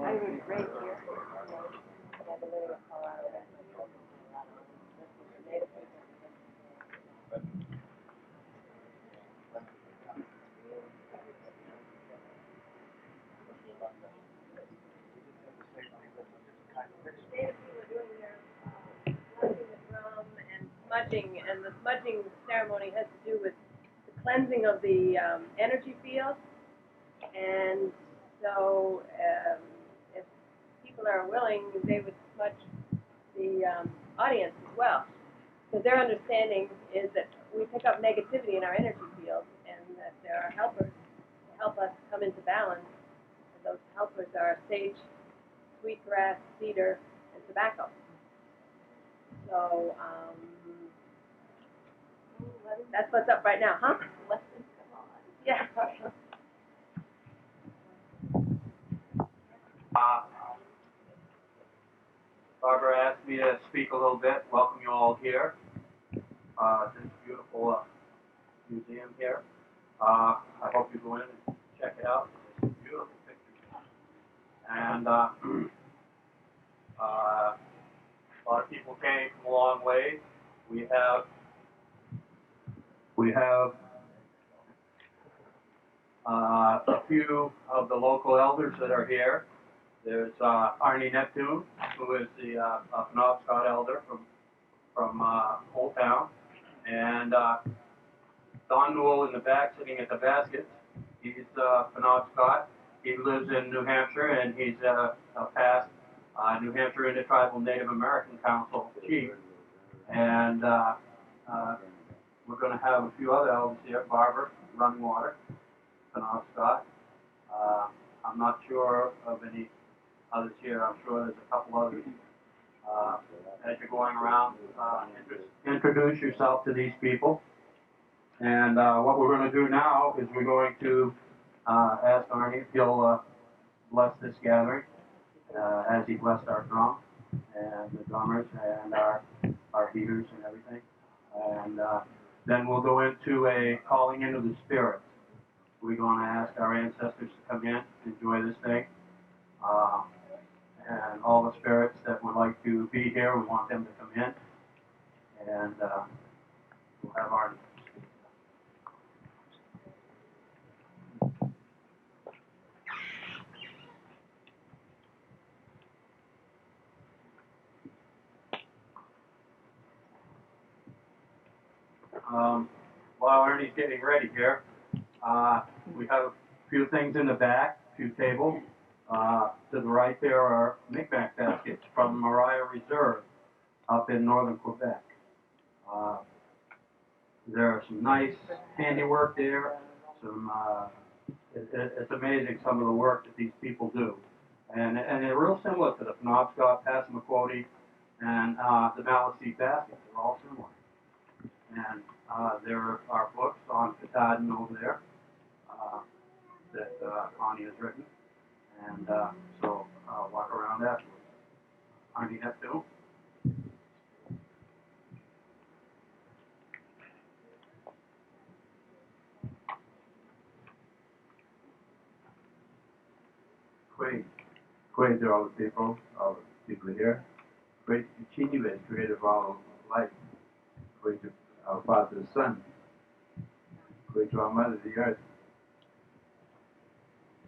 I was raised here. Smudging, and the smudging ceremony has to do with the cleansing of the energy field. And so, if people are willing, they would smudge the audience as well. Because their understanding is that we pick up negativity in our energy field, and that there are helpers to help us come into balance. And those helpers are sage, sweetgrass, cedar, and tobacco. So, that's what's up right now, huh? Yeah. Barbara asked me to speak a little bit, welcome you all here. This beautiful museum here. I hope you go in and check it out. It's beautiful pictures. And a lot of people came from a long way. We have a few of the local elders that are here. There's Arnie Neptune, who is the Penobscot elder from Old Town, and Don Newell in the back sitting at the baskets. He's Penobscot. He lives in New Hampshire, and he's a past New Hampshire Intertribal Native American Council chief. And we're going to have a few other elders here. Barbara, Running Water, Penobscot. I'm not sure of any others here. I'm sure there's a couple others. As you're going around, introduce yourself to these people. And what we're going to do now is we're going to ask Arnie if he'll bless this gathering as he blessed our drum and the drummers and our heaters and everything. And then we'll go into a calling into the spirits. We're going to ask our ancestors to come in, enjoy this thing. And all the spirits that would like to be here, we want them to come in. And we'll have Arnie. While Ernie's getting ready here, we have a few things in the back, a few tables. To the right there are Micmac baskets from Mariah Reserve up in northern Quebec. There's some nice handiwork there. It's amazing some of the work that these people do. And they're real similar to the Penobscot, Passamaquoddy, and the Maliseet baskets. They're all similar. And there are books on Katahdin over there that Connie has written. And so I'll walk around afterwards. Arnie Neptune. Quay to all the people here. Quay to continue creative all of life. Quay to our Father the Sun. Quay to our Mother the Earth.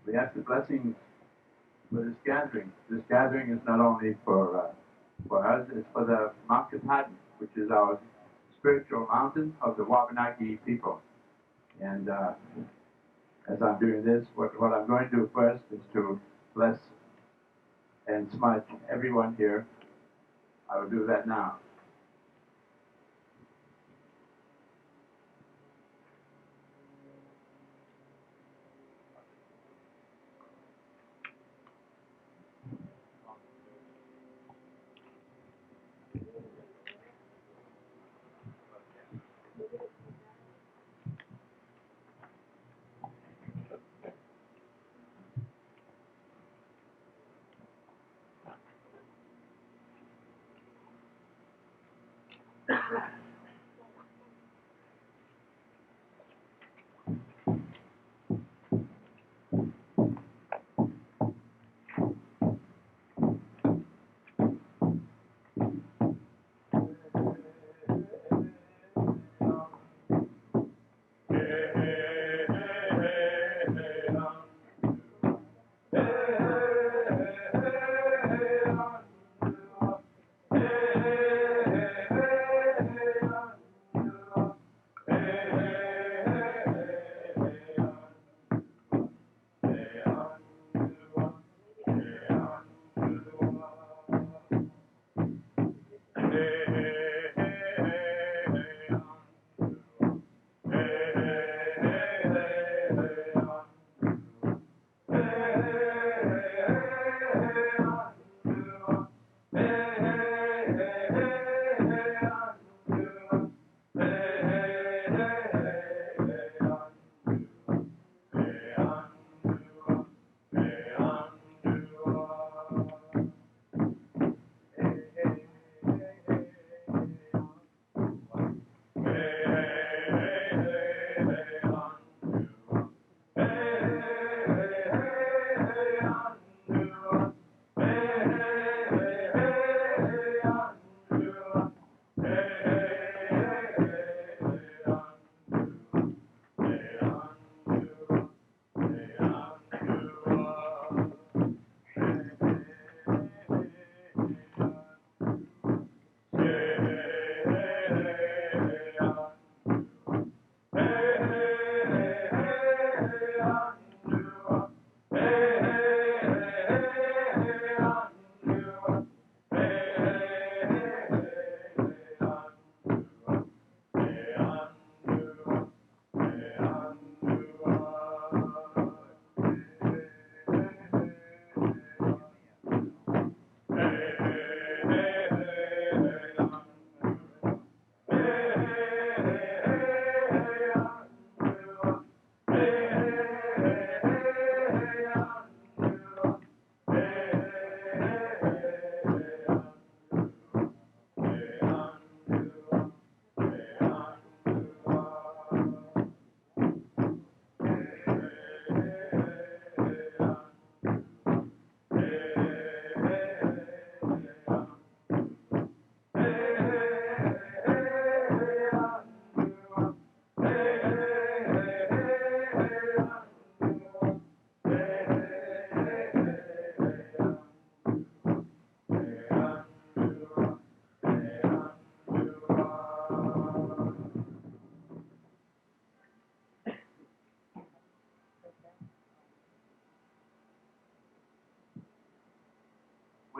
We ask the blessings for this gathering. This gathering is not only for us, it's for the Mount Katahdin, which is our spiritual mountain of the Wabanaki people. And as I'm doing this, what I'm going to do first is to bless and smudge everyone here. I will do that now.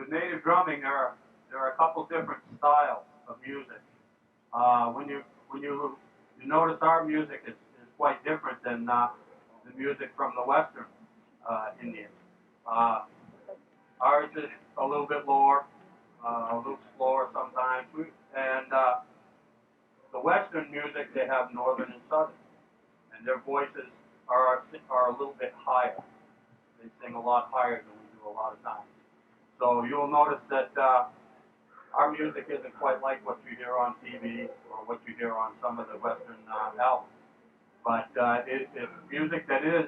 with native drumming, there are a couple different styles of music. When you notice our music is quite different than the music from the Western Indians. Ours is a little bit lower, a little slower sometimes, and the Western music, they have Northern and Southern, and their voices are a little bit higher. They sing a lot higher than we do a lot of times. So you'll notice that our music isn't quite like what you hear on TV or what you hear on some of the Western albums. But it's music that is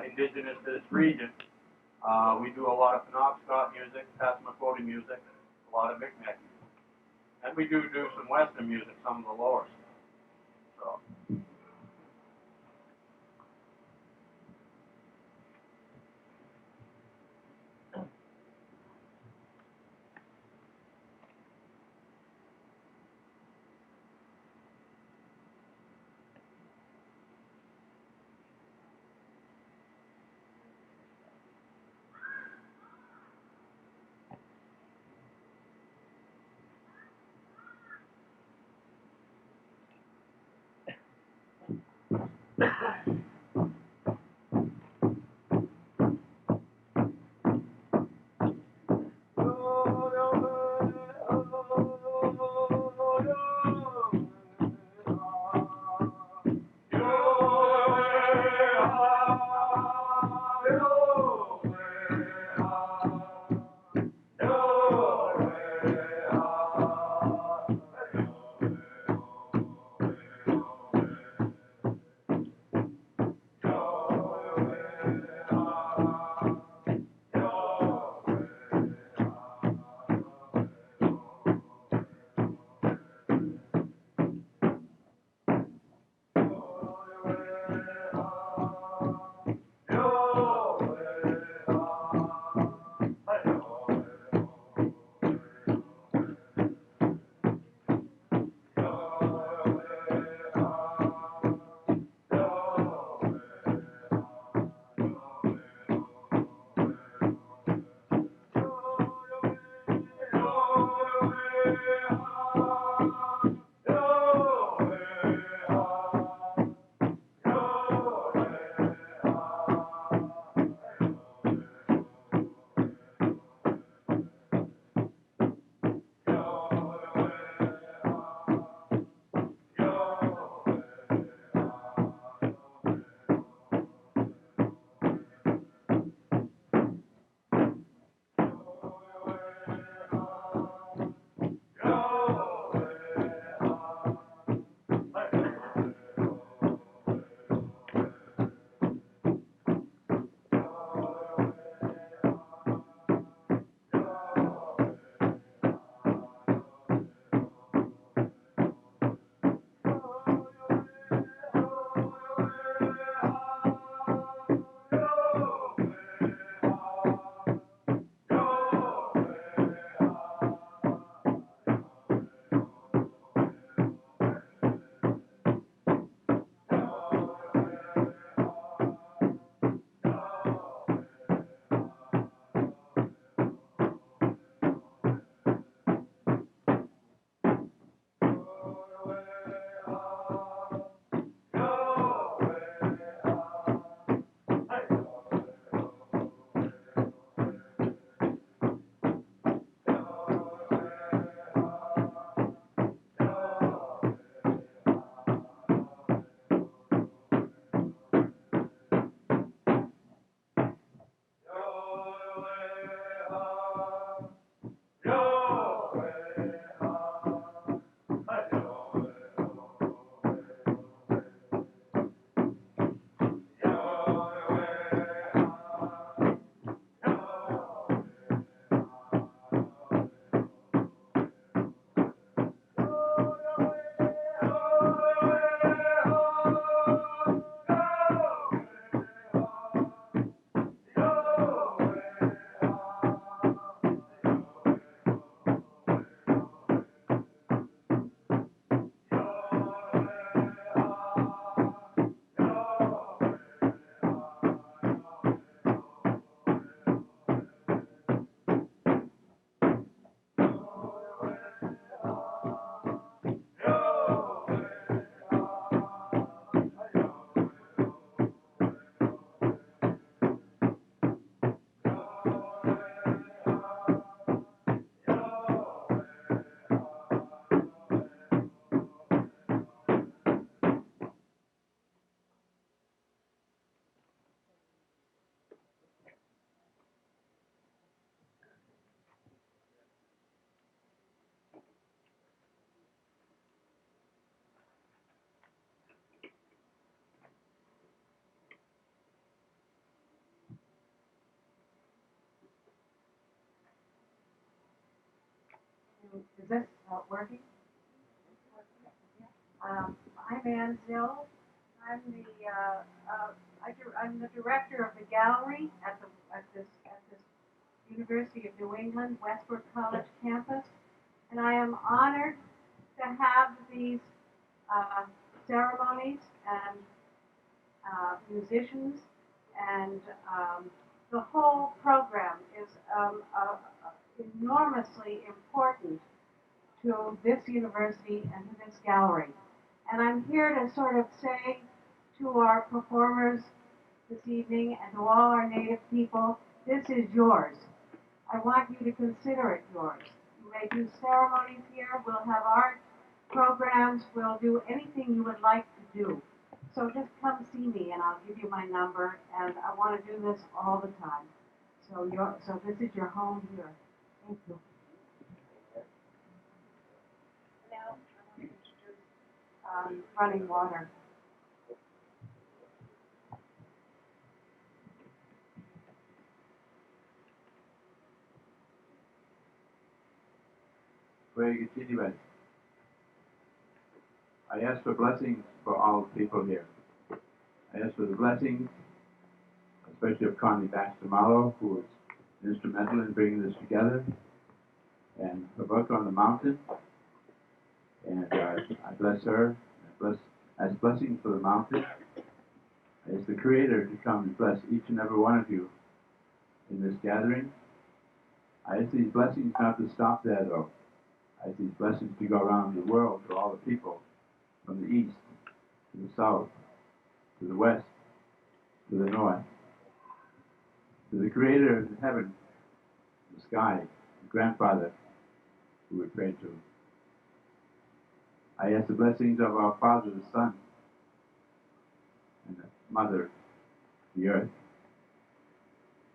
indigenous to this region. We do a lot of Penobscot music, Passamaquoddy music, a lot of Micmac music. And we do some Western music, some of the lowers. So. Is this working? I'm Ann Zill. I'm the director of the gallery at this University of New England Westward College campus, and I am honored to have these ceremonies and musicians, and the whole program is enormously important to this university and to this gallery. And I'm here to sort of say to our performers this evening and to all our Native people, this is yours. I want you to consider it yours. You may do ceremonies here, we'll have art programs, we'll do anything you would like to do. So just come see me and I'll give you my number, and I want to do this all the time. So this is your home here. Thank you. Now I want to introduce running water. I ask for blessings for all the people here. I ask for the blessings, especially of Connie Baxter Marlow, who was instrumental in bringing this together, and her work on the mountain. And I bless her. I ask blessings for the mountain. I ask the Creator to come and bless each and every one of you in this gathering. I ask these blessings not to stop there, though. I ask these blessings to go around the world to all the people, from the east to the south, to the west, to the north, to the Creator of heaven, the sky, the grandfather who we pray to. I ask the blessings of our Father, the Son, and the Mother, the earth.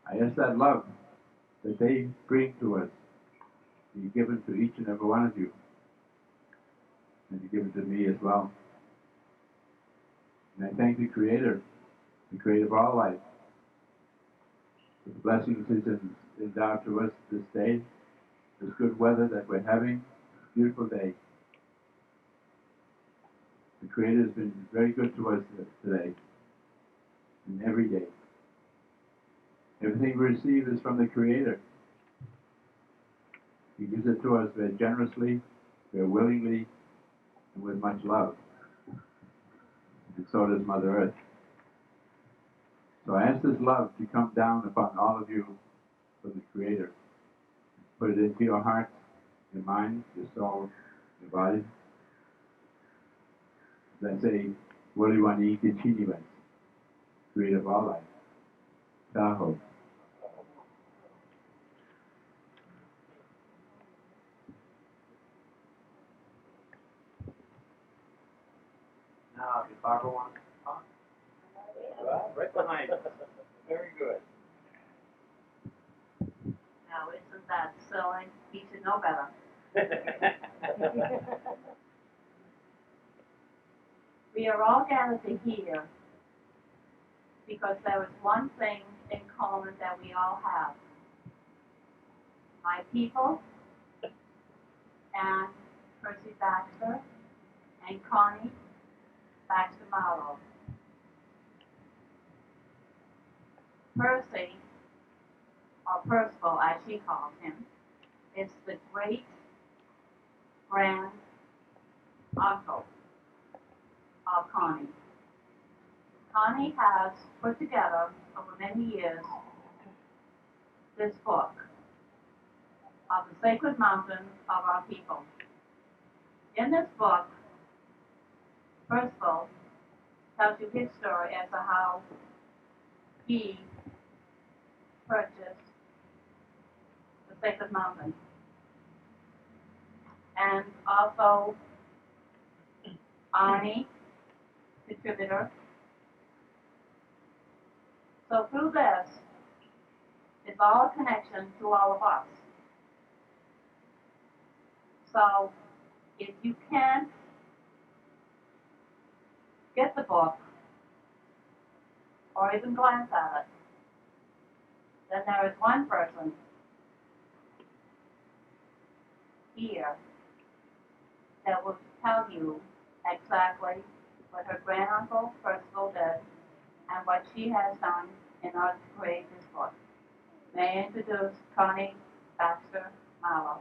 I ask that love that they bring to us be given to each and every one of you, and to give it to me as well. And I thank the Creator of all life, for the blessings He's endowed to us this day, this good weather that we're having, this beautiful day. The Creator has been very good to us today, and every day. Everything we receive is from the Creator. He gives it to us very generously, very willingly, and with much love. And so does Mother Earth. So I ask this love to come down upon all of you from the Creator. Put it into your heart, your mind, your soul, your body. As I say, Wabanaki Ways and Connection, Creator of all life. Tahoe. Now, if Barbara wants to talk. Right behind us. Very good. Now, isn't that silly? He should know better. We are all gathered here because there is one thing in common that we all have. My people and Percy Baxter and Connie Baxter Marlow. Percy, or Percival as she calls him, is the great grand uncle of Connie. Connie has put together over many years this book of the sacred mountains of our people. In this book, Percival tells you his story as to how he purchased the sacred mountain. And also Arnie, contributor. So through this, it's all a connection to all of us. So if you can't get the book or even glance at it, then there is one person here that will tell you exactly what her granduncle Percival did and what she has done in order to create this book. May I introduce Connie Baxter Marlow.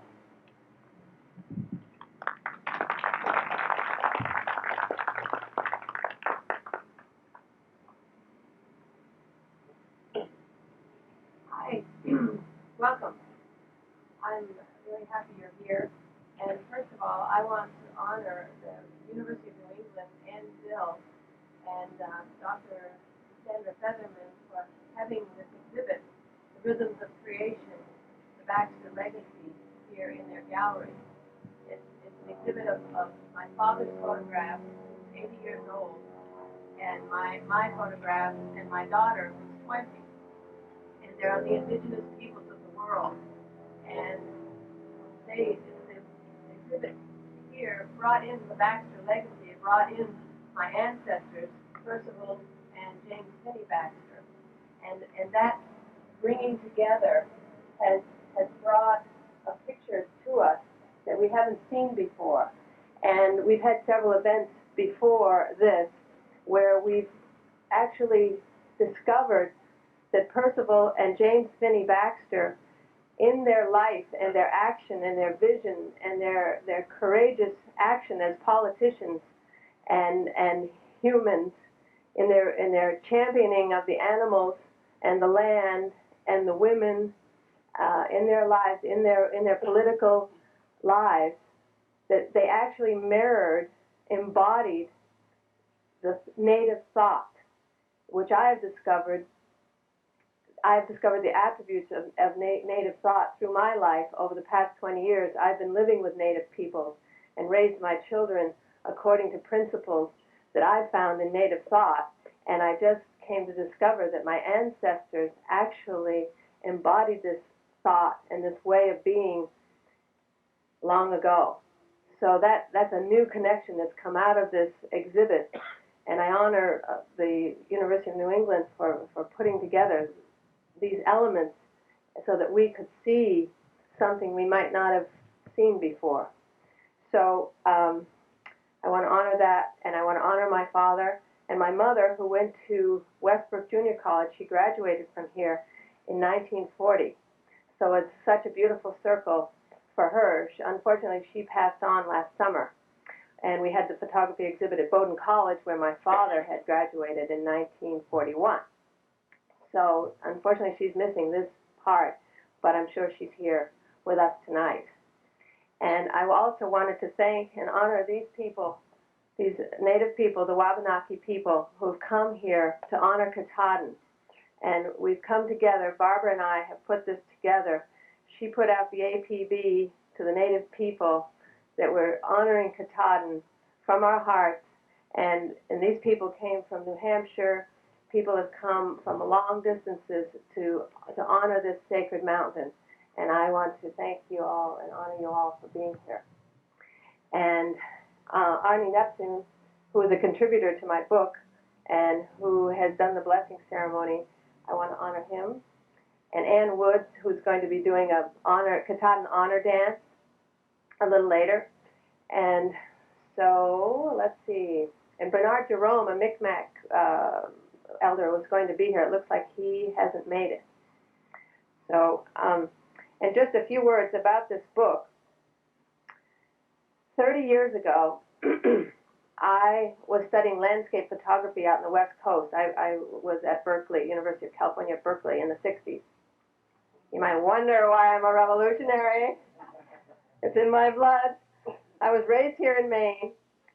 Hi, welcome. I'm really happy you're here. And first of all, I want to honor the University of New England and Bill and Dr. Sandra Featherman for having this exhibit, The Rhythms of Creation, the Baxter Legacy, here in their gallery. It's an exhibit of my father's photographs, who's 80 years old, and my photographs, and my daughter, who's 20. And they're on the indigenous peoples of the world. And the exhibit here brought in the Baxter Legacy. It brought in my ancestors, Percival and James Finney Baxter. And that bringing together has brought pictures to us that we haven't seen before. And we've had several events before this where we've actually discovered that Percival and James Finney Baxter, in their life and their action and their vision and their courageous action as politicians and humans, in their championing of the animals and the land and the women in their lives, in their political lives, that they actually embodied the native thought, which I've discovered the attributes of native thought through my life over the past 20 years. I've been living with native peoples and raised my children according to principles that I found in native thought. And I just came to discover that my ancestors actually embodied this thought and this way of being long ago. So that's a new connection that's come out of this exhibit. And I honor the University of New England for putting together these elements so that we could see something we might not have seen before. So I want to honor that, and I want to honor my father and my mother, who went to Westbrook Junior College. She graduated from here in 1940. So it's such a beautiful circle for her. Unfortunately, she passed on last summer. And we had the photography exhibit at Bowdoin College, where my father had graduated in 1941. So unfortunately, she's missing this part, but I'm sure she's here with us tonight. And I also wanted to thank and honor these people, these native people, the Wabanaki people, who've come here to honor Katahdin. And we've come together. Barbara and I have put this together. She put out the APB to the native people that we're honoring Katahdin from our hearts. And these people came from New Hampshire. People have come from long distances to honor this sacred mountain. And I want to thank you all and honor you all for being here. And Arnie Neptune, who is a contributor to my book and who has done the blessing ceremony, I want to honor him. And Ann Woods, who's going to be doing a Katahdin honor dance a little later. And so, let's see. And Bernard Jerome, a Micmac elder, was going to be here. It looks like he hasn't made it. So, and just a few words about this book. 30 years ago, I was studying landscape photography out in the West Coast. I was at Berkeley, University of California at Berkeley in the 60s. You might wonder why I'm a revolutionary. It's in my blood. I was raised here in Maine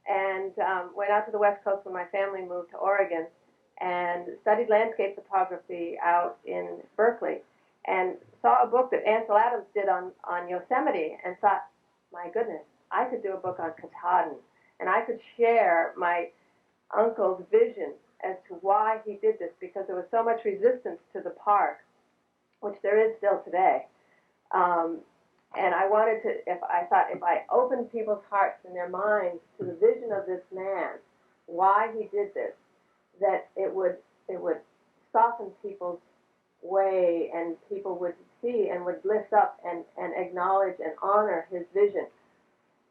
and went out to the West Coast when my family moved to Oregon and studied landscape photography out in Berkeley and saw a book that Ansel Adams did on Yosemite and thought, my goodness, I could do a book on Katahdin and I could share my uncle's vision as to why he did this, because there was so much resistance to the park, which there is still today. And I wanted to, if I opened people's hearts and their minds to the vision of this man, why he did this, that it would soften people's way and people would see and would lift up and acknowledge and honor his vision.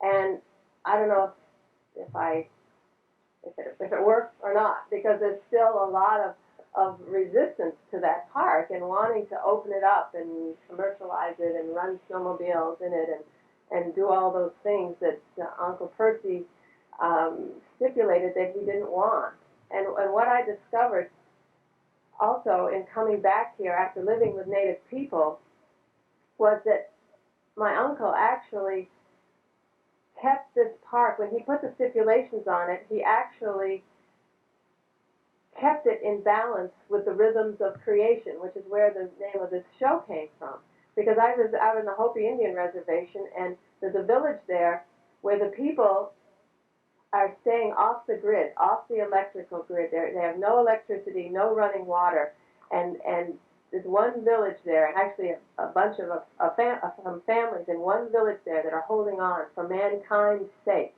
And I don't know if it works or not, because there's still a lot of resistance to that park and wanting to open it up and commercialize it and run snowmobiles in it and do all those things that Uncle Percy stipulated that he didn't want. And what I discovered also in coming back here after living with Native people was that my uncle actually kept this park. When he put the stipulations on it, he actually kept it in balance with the rhythms of creation, which is where the name of this show came from. Because I was out in the Hopi Indian Reservation, and there's a village there where the people are staying off the grid, off the electrical grid. They have no electricity, no running water, and there's one village there, and actually a bunch of some families in one village there that are holding on for mankind's sake.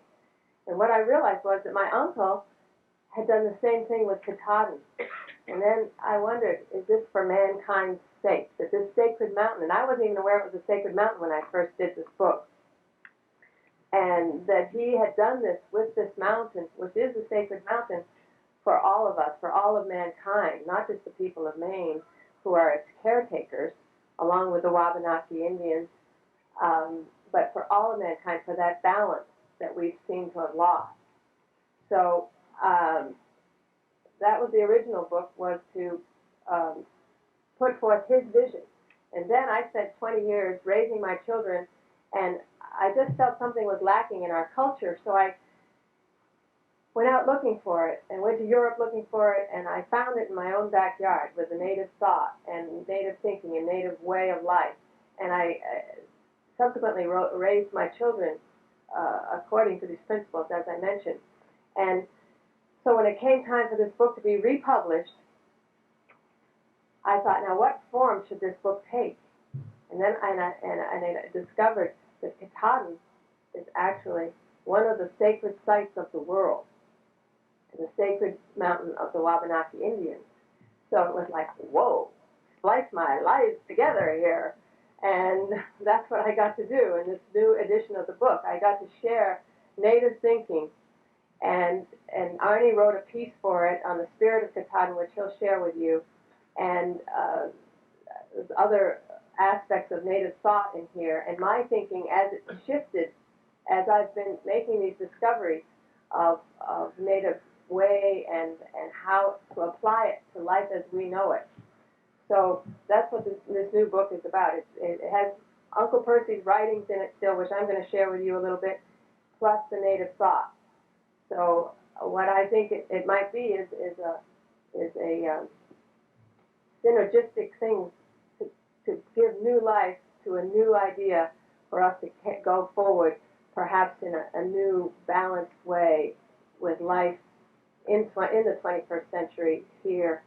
And what I realized was that my uncle had done the same thing with Katahdin. And then I wondered, is this for mankind's sake? That this sacred mountain, and I wasn't even aware it was a sacred mountain when I first did this book, and that he had done this with this mountain, which is a sacred mountain, for all of us, for all of mankind, not just the people of Maine, who are its caretakers, along with the Wabanaki Indians, but for all of mankind, for that balance that we've seemed to have lost. So that was the original book, was to put forth his vision. And then I spent 20 years raising my children, and I just felt something was lacking in our culture, so I went out looking for it, and went to Europe looking for it, and I found it in my own backyard with the native thought and native thinking and native way of life. And I subsequently raised my children according to these principles, as I mentioned. And so when it came time for this book to be republished, I thought, now what form should this book take? And then I discovered that Katahdin is actually one of the sacred sites of the world, the sacred mountain of the Wabanaki Indians. So it was like, whoa, splice my lives together here. And that's what I got to do in this new edition of the book. I got to share native thinking, and Arnie wrote a piece for it on the spirit of Katahdin, which he'll share with you, and other aspects of native thought in here. And my thinking, as it shifted, as I've been making these discoveries of native way and how to apply it to life as we know it. So that's what this new book is about. It has Uncle Percy's writings in it still, which I'm going to share with you a little bit, plus the native thought. So what I think it might be is a synergistic thing to give new life to a new idea for us to go forward, perhaps in a new balanced way with life in the 21st century here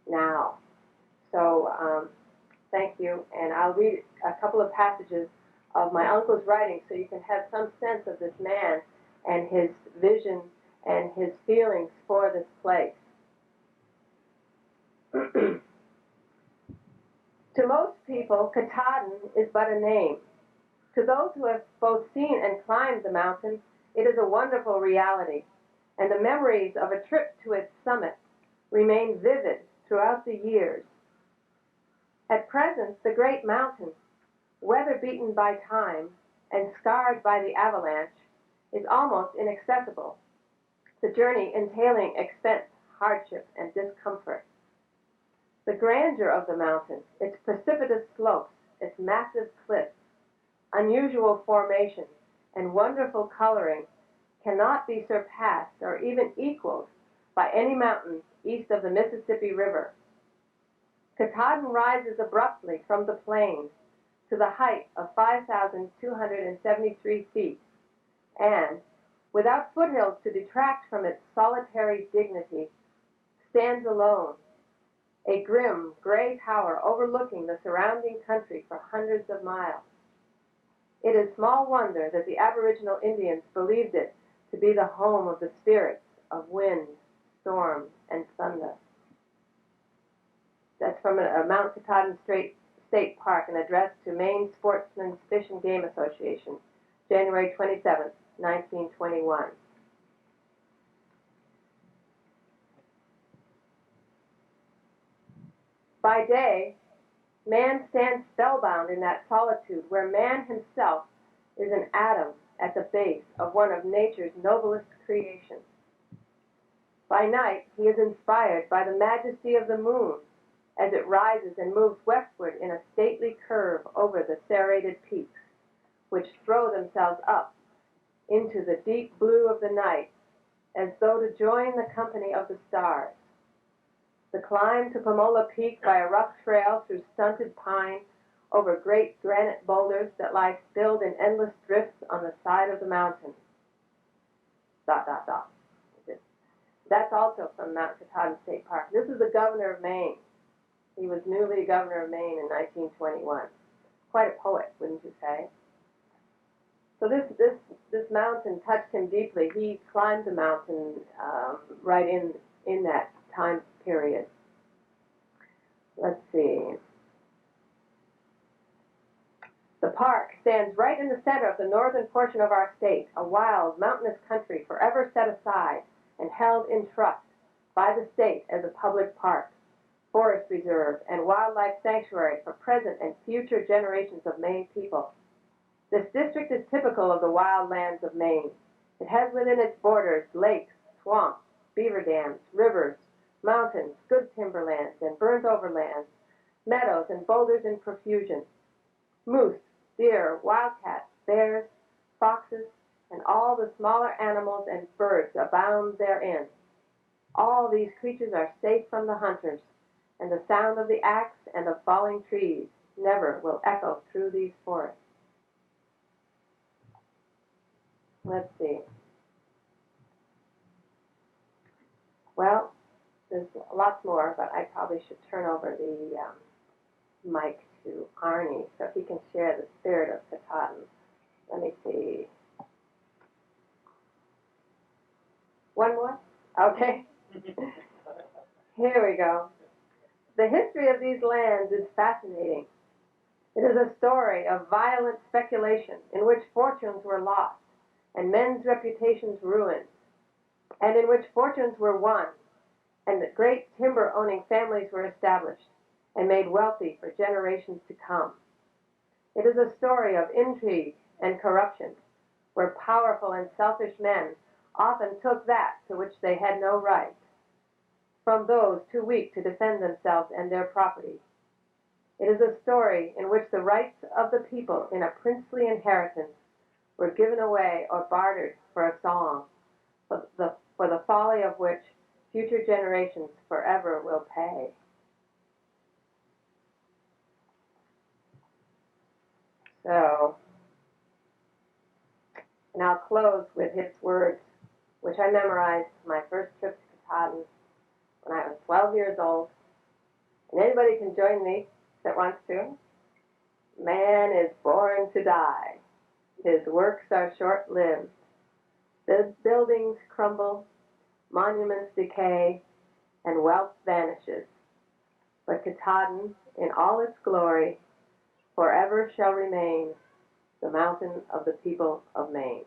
now. So thank you, and I'll read a couple of passages of my uncle's writing so you can have some sense of this man and his vision and his feelings for this place. To most people, Katahdin is but a name. To those who have both seen and climbed the mountain, it is a wonderful reality, and the memories of a trip to its summit remain vivid throughout the years. At present, the great mountain, weather-beaten by time and scarred by the avalanche, is almost inaccessible, the journey entailing expense, hardship, and discomfort. The grandeur of the mountain, its precipitous slopes, its massive cliffs, unusual formations, and wonderful coloring cannot be surpassed or even equaled by any mountain east of the Mississippi River. Katahdin rises abruptly from the plains to the height of 5,273 feet, and, without foothills to detract from its solitary dignity, stands alone, a grim, gray tower overlooking the surrounding country for hundreds of miles. It is small wonder that the Aboriginal Indians believed it to be the home of the spirits of wind, storm, and thunder. That's from a Mount Katahdin State Park, an address to Maine Sportsmen's Fish and Game Association, January 27, 1921. By day, man stands spellbound in that solitude where man himself is an atom at the base of one of nature's noblest creations. By night, he is inspired by the majesty of the moon as it rises and moves westward in a stately curve over the serrated peaks, which throw themselves up into the deep blue of the night as though to join the company of the stars. The climb to Pomola Peak by a rough trail through stunted pine over great granite boulders that lie spilled in endless drifts on the side of the mountain. ... That's also from Mount Katahdin State Park. This is the governor of Maine. He was newly governor of Maine in 1921. Quite a poet, wouldn't you say? So this mountain touched him deeply. He climbed the mountain right in that time period. Let's see. The park stands right in the center of the northern portion of our state, a wild, mountainous country forever set aside and held in trust by the state as a public park, forest reserve, and wildlife sanctuary for present and future generations of Maine people. This district is typical of the wild lands of Maine. It has within its borders lakes, swamps, beaver dams, rivers, mountains, good timberlands, and burnt overlands, meadows and boulders in profusion, moose, deer, wildcats, bears, foxes, and all the smaller animals and birds abound therein. All these creatures are safe from the hunters, and the sound of the axe and of falling trees never will echo through these forests. Let's see. Well, there's lots more, but I probably should turn over the mic to Arnie so he can share the spirit of Katahdin. Let me see. One more? Okay. Here we go. The history of these lands is fascinating. It is a story of violent speculation in which fortunes were lost and men's reputations ruined, and in which fortunes were won and that great timber-owning families were established and made wealthy for generations to come. It is a story of intrigue and corruption, where powerful and selfish men often took that to which they had no right, from those too weak to defend themselves and their property. It is a story in which the rights of the people in a princely inheritance were given away or bartered for a song, for the folly of which future generations forever will pay. So, and I'll close with his words, which I memorized my first trip to Katahdin when I was 12 years old. And anybody can join me that wants to. Man is born to die. His works are short-lived. The buildings crumble, monuments decay, and wealth vanishes. But Katahdin, in all its glory, forever shall remain the mountain of the people of Maine.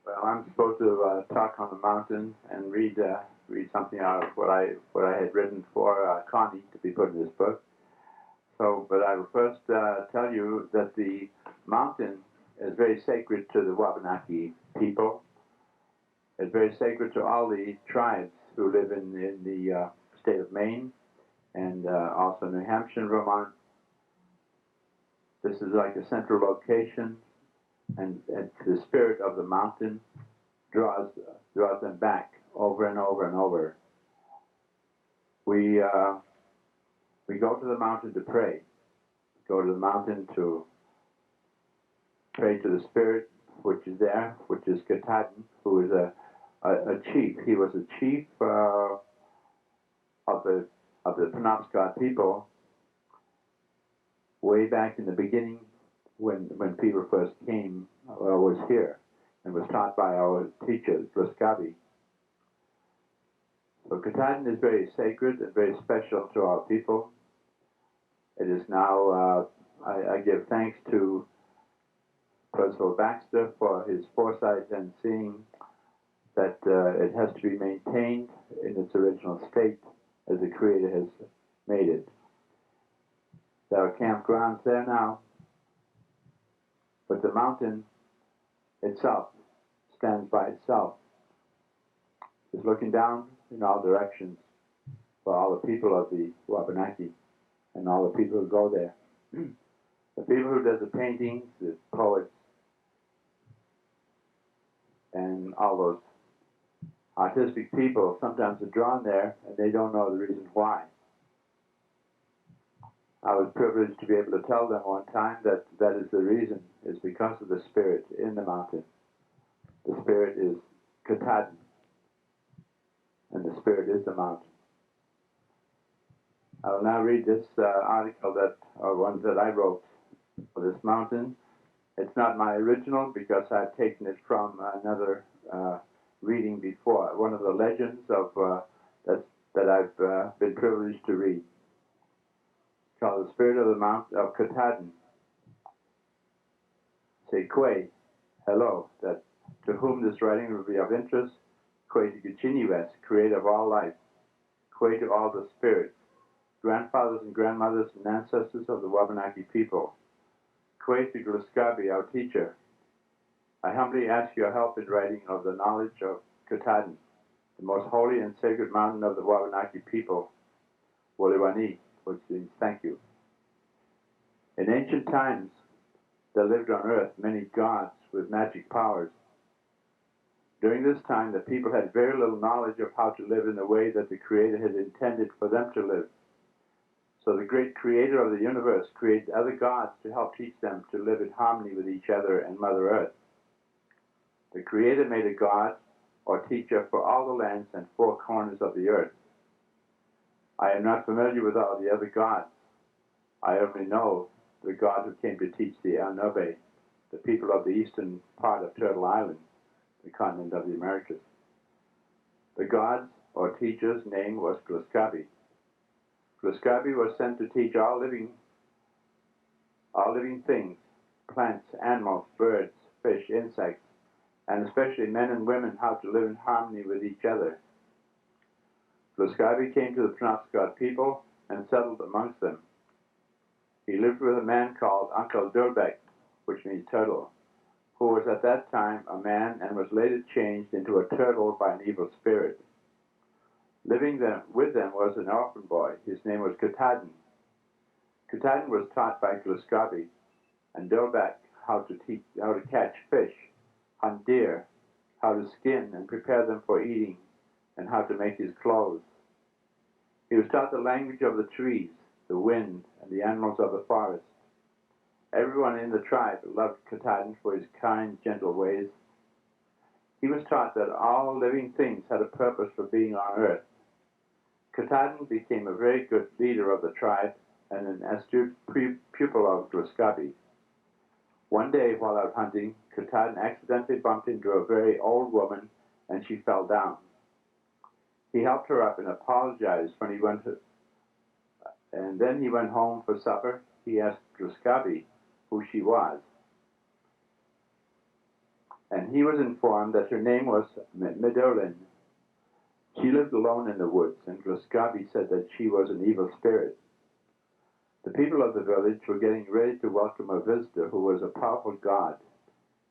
Well, I'm supposed to talk on the mountain and read something out of what I had written for Connie to be put in this book. So, but I will first tell you that the mountain is very sacred to the Wabanaki people. It's very sacred to all the tribes who live in the state of Maine and also New Hampshire and Vermont. This is like a central location, and the spirit of the mountain draws them back over and over and over. We go to the mountain to pray. Go to the mountain to pray to the spirit which is there, which is Katahdin, who is a chief. He was a chief of the Penobscot people, way back in the beginning when people first came, was here and was taught by our teacher, Gluskabi. So Katahdin is very sacred and very special to our people. It is now, I give thanks to Principal Baxter for his foresight and seeing that it has to be maintained in its original state as the Creator has made it. There are campgrounds there now, but the mountain itself stands by itself. It's looking down in all directions for all the people of the Wabanaki and all the people who go there. The people who do the paintings, the poets, and all those artistic people sometimes are drawn there and they don't know the reason why. I was privileged to be able to tell them one time that that is the reason, is because of the spirit in the mountain. The spirit is Katahdin, and the spirit is the mountain. I will now read this article one that I wrote for this mountain. It's not my original because I've taken it from another reading before, one of the legends of that I've been privileged to read. It's called The Spirit of the Mount of Katahdin. Say Kwe, hello, that to whom this writing will be of interest, Kwe to Continuous, creator of all life, Kwe to all the spirits, grandfathers and grandmothers and ancestors of the Wabanaki people, Kwe to Gluskabi, our teacher. I humbly ask your help in writing of the knowledge of Katahdin, the most holy and sacred mountain of the Wabanaki people, Woliwani, which means thank you. In ancient times, there lived on earth many gods with magic powers. During this time, the people had very little knowledge of how to live in the way that the Creator had intended for them to live. So the great Creator of the universe created other gods to help teach them to live in harmony with each other and Mother Earth. The Creator made a god or teacher for all the lands and four corners of the earth. I am not familiar with all the other gods. I only know the God who came to teach the Anunnaki, the people of the eastern part of Turtle Island, the continent of the Americas. The god's or teacher's name was Gluskabi. Gluskabi was sent to teach all living things, plants, animals, birds, fish, insects, and especially men and women how to live in harmony with each other. Gluskabi came to the Penobscot people and settled amongst them. He lived with a man called Uncle Durbek, which means turtle, who was at that time a man and was later changed into a turtle by an evil spirit. Living with them was an orphan boy. His name was Katahdin. Katahdin was taught by Gluskabi and Durbek how to catch fish, hunt deer, how to skin and prepare them for eating, and how to make his clothes. He was taught the language of the trees, the wind, and the animals of the forest. Everyone in the tribe loved Katahdin for his kind, gentle ways. He was taught that all living things had a purpose for being on earth. Katahdin became a very good leader of the tribe and an astute pupil of Gluskabi. One day, while out hunting, Katahdin accidentally bumped into a very old woman and she fell down. He helped her up and apologized when he went and then he went home for supper. He asked Gluskabi who she was. And he was informed that her name was Medolin. She lived alone in the woods, and Gluskabi said that she was an evil spirit. The people of the village were getting ready to welcome a visitor who was a powerful god.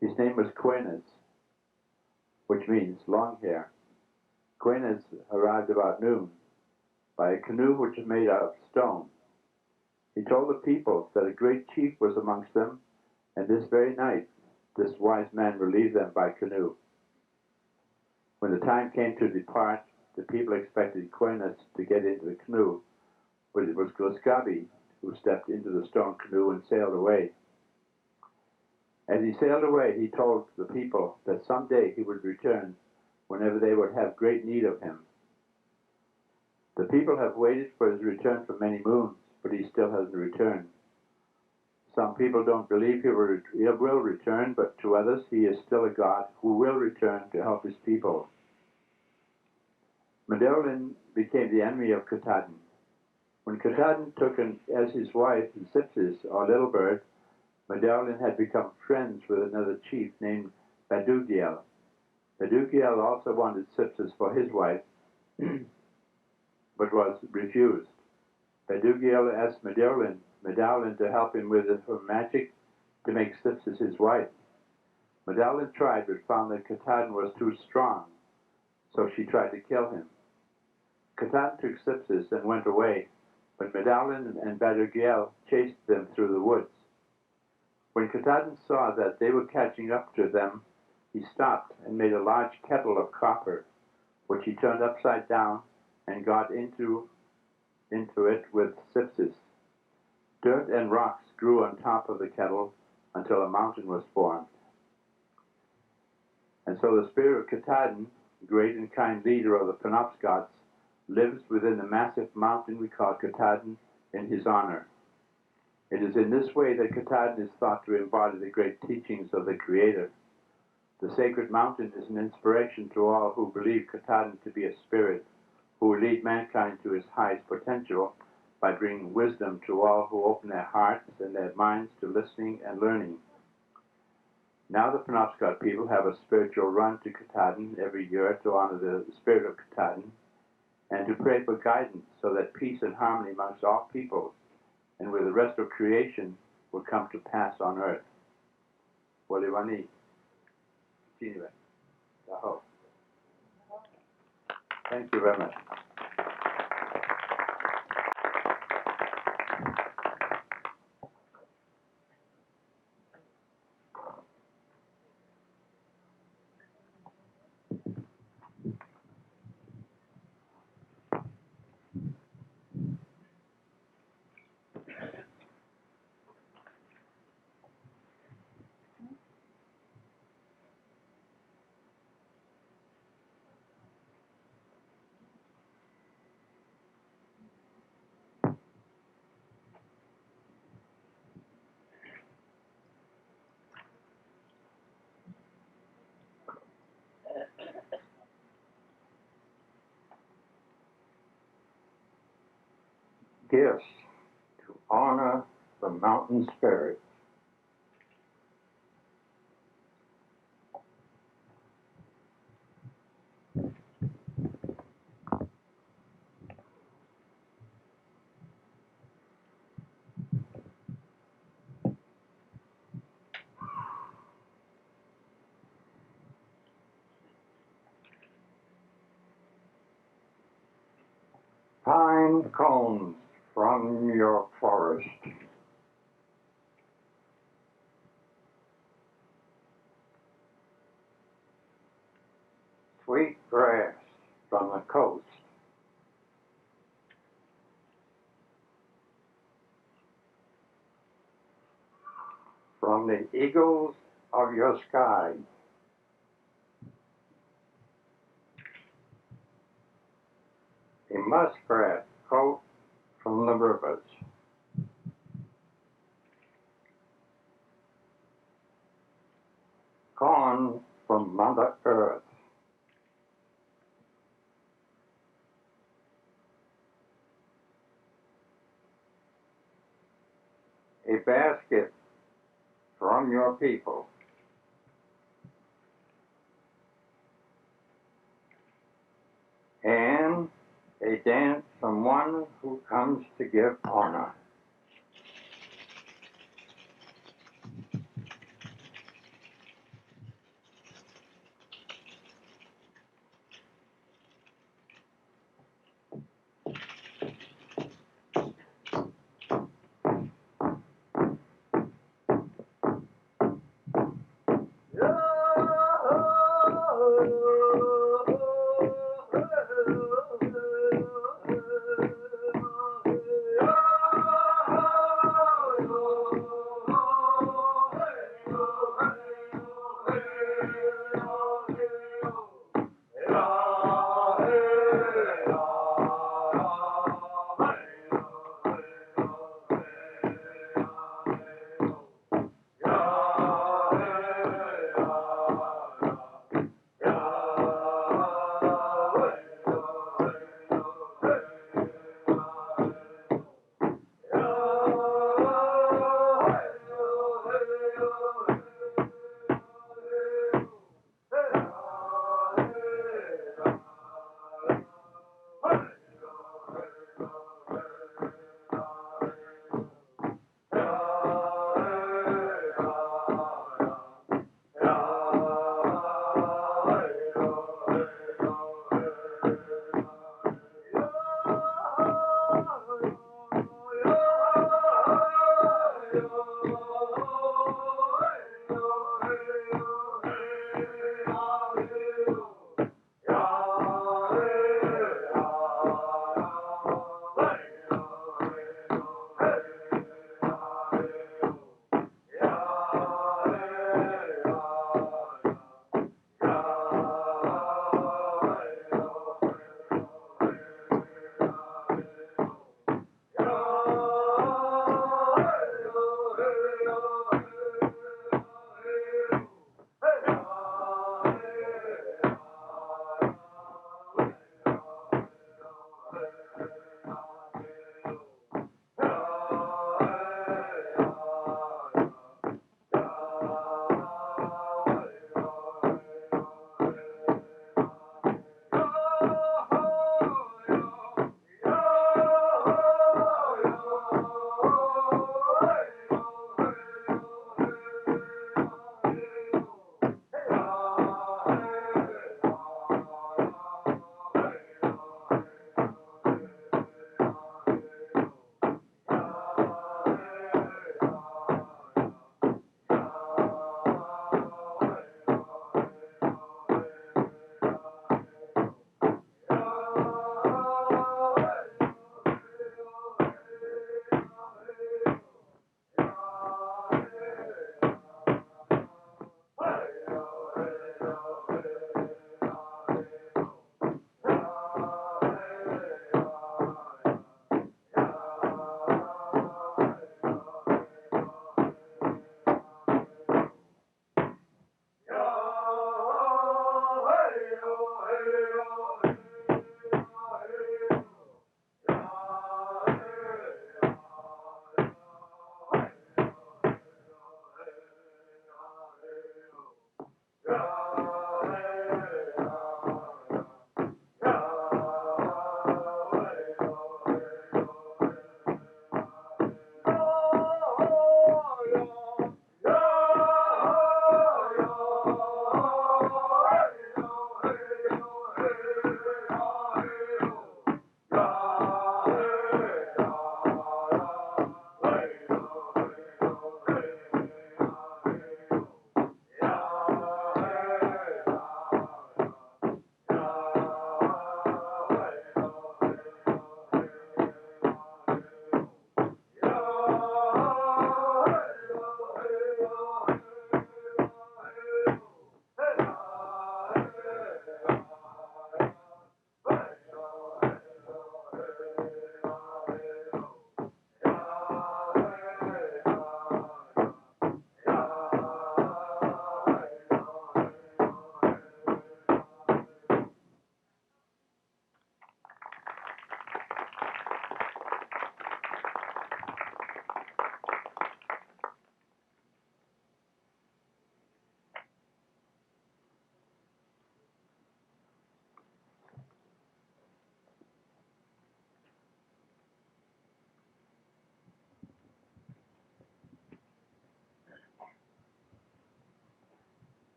His name was Quenas, which means long hair. Quenas arrived about noon by a canoe which was made out of stone. He told the people that a great chief was amongst them, and this very night this wise man relieved them by canoe. When the time came to depart, the people expected Quenas to get into the canoe, but it was Gluskabi who stepped into the stone canoe and sailed away. As he sailed away, he told the people that someday he would return whenever they would have great need of him. The people have waited for his return for many moons, but he still hasn't returned. Some people don't believe he will return, but to others he is still a God who will return to help his people. Medellin became the enemy of Katahdin. When Katahdin took as his wife Zipsis, or Little Bird, Medellin had become friends with another chief named Badugiel. Badugiel also wanted Zipsis for his wife, but was refused. Badugiel asked Medellin to help him with her magic to make Zipsis his wife. Medellin tried, but found that Katahdin was too strong, so she tried to kill him. Katahdin took Zipsis and went away, but Medellin and Badugiel chased them through the woods. When Katahdin saw that they were catching up to them, he stopped and made a large kettle of copper, which he turned upside down and got into it with Zipsis. Dirt and rocks grew on top of the kettle until a mountain was formed. And so the spirit of Katahdin, great and kind leader of the Penobscots, lives within the massive mountain we call Katahdin in his honor. It is in this way that Katahdin is thought to embody the great teachings of the Creator. The sacred mountain is an inspiration to all who believe Katahdin to be a spirit who will lead mankind to his highest potential by bringing wisdom to all who open their hearts and their minds to listening and learning. Now the Penobscot people have a spiritual run to Katahdin every year to honor the spirit of Katahdin and to pray for guidance so that peace and harmony amongst all peoples and with the rest of creation will come to pass on earth. Wabanaki. Thank you very much. Gifts to honor the mountain spirit. Pine cones from your forest. Sweet grass from the coast. From the eagles of your sky. A muskrat coat from the rivers. Corn from Mother Earth. A basket from your people. And a dance from one who comes to give honor.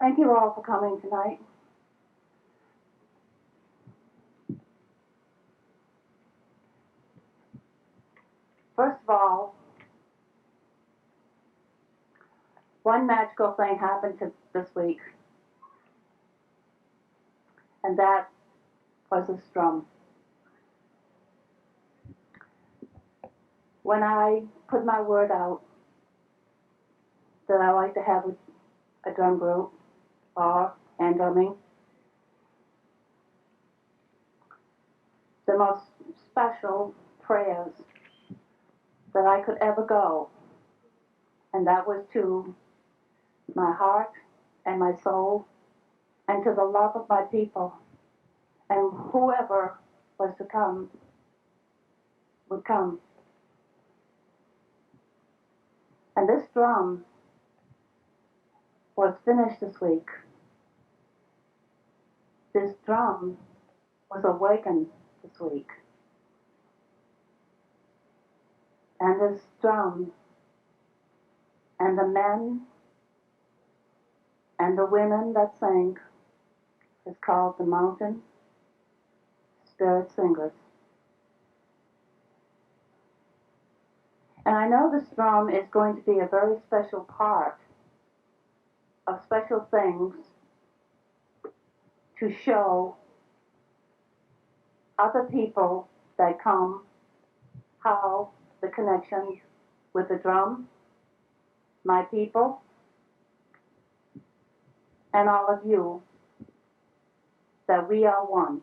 Thank you all for coming tonight. First of all, one magical thing happened this week, and that was this drum. When I put my word out that I like to have a drum group or hand drumming, the most special prayers that I could ever go, and that was to my heart and my soul and to the love of my people, and whoever was to come would come. And this drum was finished this week. This drum was awakened this week. And this drum and the men and the women that sang is called the Mountain Spirit Singers. And I know this drum is going to be a very special part of special things to show other people that come how the connection with the drum, my people, and all of you, that we are one.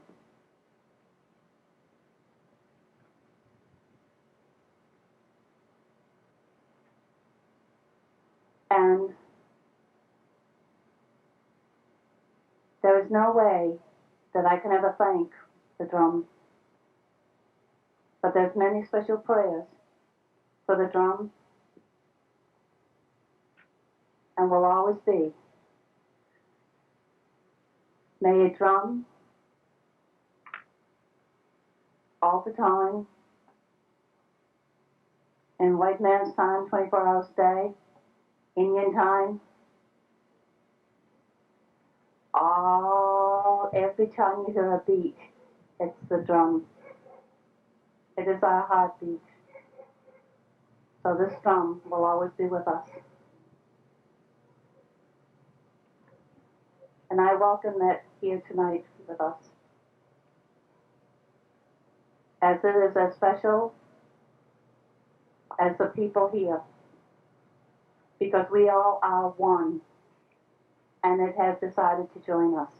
And there is no way that I can ever thank the drum, but there's many special prayers for the drum, and will always be. May it drum all the time, in white man's time, 24 hours a day, Indian time, every time you hear a beat, it's the drum. It is our heartbeat. So this drum will always be with us. And I welcome it here tonight with us. As it is as special as the people here. Because we all are one. And it has decided to join us.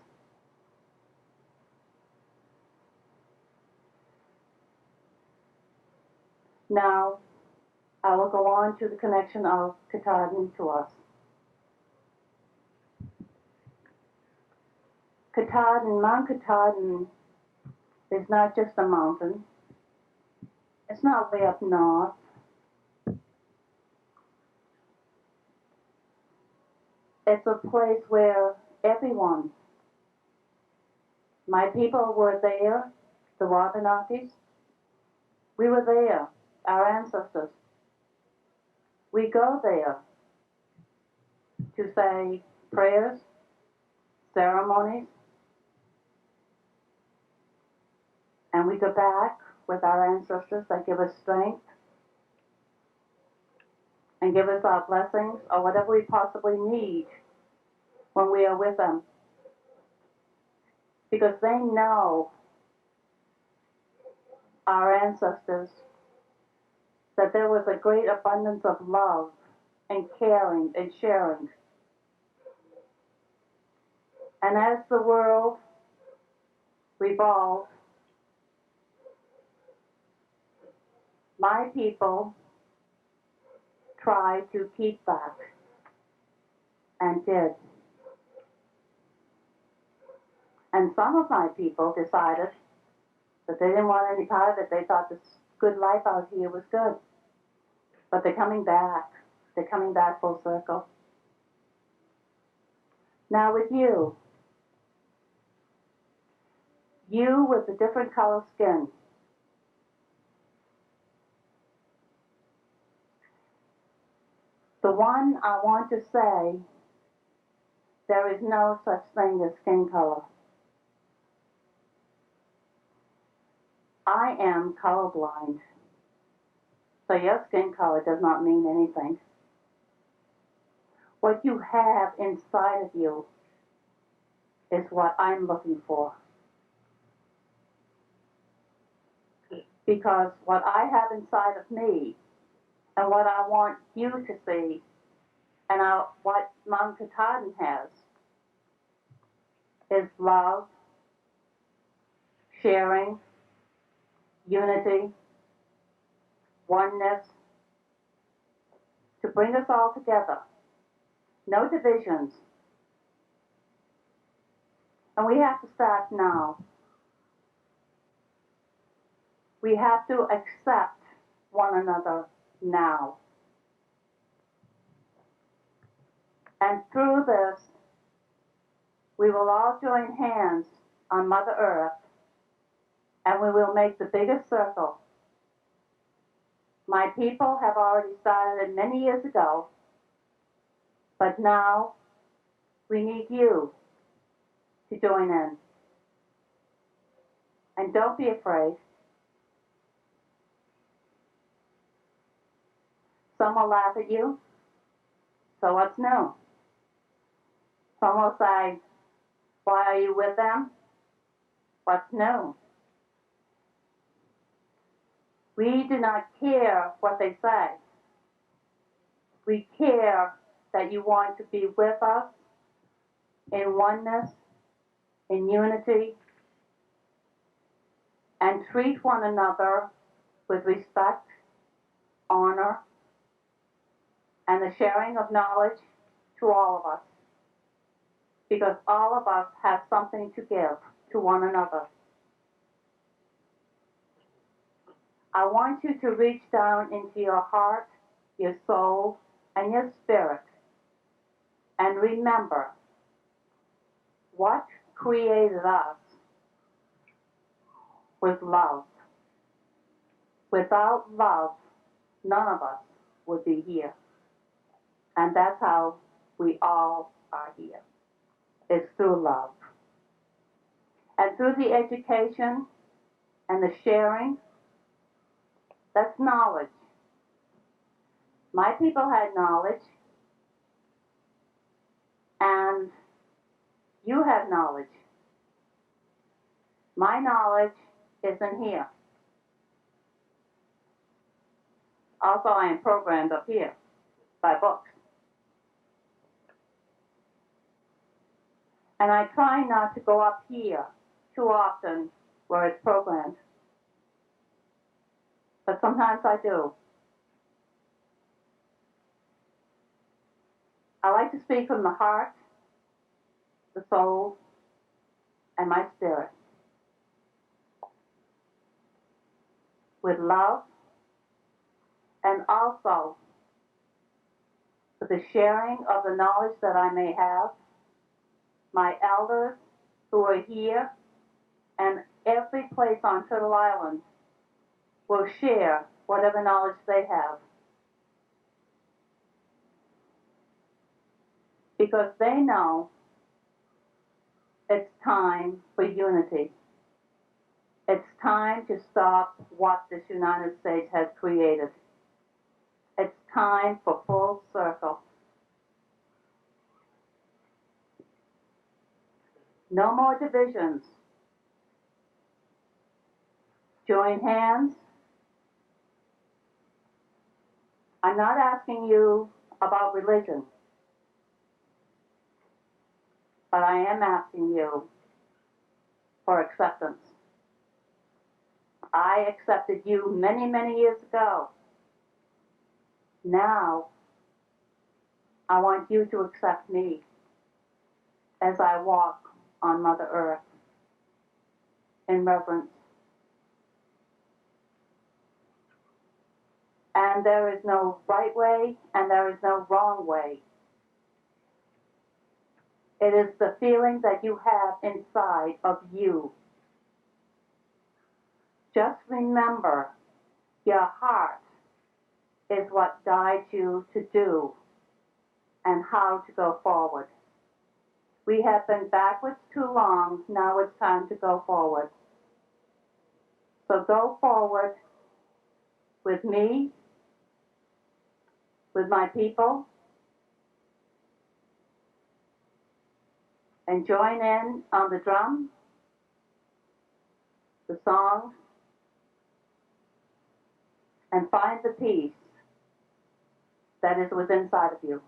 Now, I will go on to the connection of Katahdin to us. Katahdin, Mount Katahdin is not just a mountain. It's not way up north. It's a place where everyone, my people were there, the Wabanakis. We were there, our ancestors. We go there to say prayers, ceremonies, and we go back with our ancestors that give us strength and give us our blessings or whatever we possibly need when we are with them. Because they know, our ancestors, that there was a great abundance of love and caring and sharing. And as the world revolved, my people tried to keep that, and did. And some of my people decided that they didn't want any part of it. They thought this good life out here was good. But they're coming back. They're coming back full circle. Now with you with the different color skin, the one I want to say there is no such thing as skin color. I am colorblind, so your skin color does not mean anything. What you have inside of you is what I'm looking for. Because what I have inside of me and what I want you to see and what Mount Katahdin has is love, sharing, unity, oneness, to bring us all together. No divisions. And we have to start now. We have to accept one another now. And through this, we will all join hands on Mother Earth, and we will make the biggest circle. My people have already started it many years ago, but now we need you to join in. And don't be afraid. Some will laugh at you, so what's new? Some will say, why are you with them? What's new? We do not care what they say. We care that you want to be with us in oneness, in unity, and treat one another with respect, honor, and the sharing of knowledge to all of us. Because all of us have something to give to one another. I want you to reach down into your heart, your soul, and your spirit, and remember what created us was love. Without love, none of us would be here. And that's how we all are here. It's through love. And through the education and the sharing, that's knowledge. My people had knowledge, and you have knowledge. My knowledge isn't here. Also, I am programmed up here by books. And I try not to go up here too often where it's programmed. But sometimes I do. I like to speak from the heart, the soul, and my spirit. With love, and also for the sharing of the knowledge that I may have. My elders who are here and every place on Turtle Island will share whatever knowledge they have. Because they know it's time for unity. It's time to stop what this United States has created. It's time for full circle. No more divisions. Join hands. I'm not asking you about religion, but I am asking you for acceptance. I accepted you many, many years ago. Now, I want you to accept me as I walk on Mother Earth in reverence. And there is no right way and there is no wrong way. It is the feeling that you have inside of you. Just remember, your heart is what guides you to do and how to go forward. We have been backwards too long. Now it's time to go forward. So go forward with me, with my people, and join in on the drum, the songs, and find the peace that is within inside of you.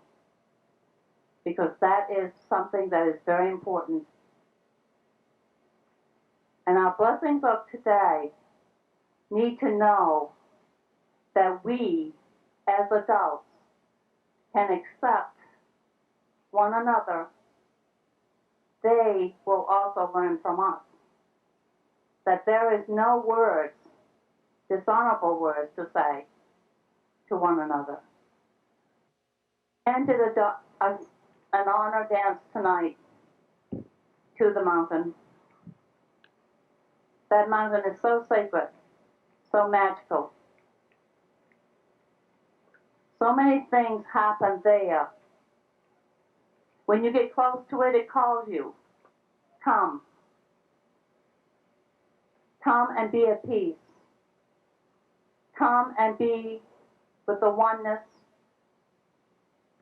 Because that is something that is very important. And our blessings of today need to know that we, as adults, can accept one another. They will also learn from us. That there is no words, dishonorable words to say to one another. And did an honor dance tonight to the mountain. That mountain is so sacred, so magical. So many things happen there. When you get close to it, it calls you. Come. Come and be at peace. Come and be with the oneness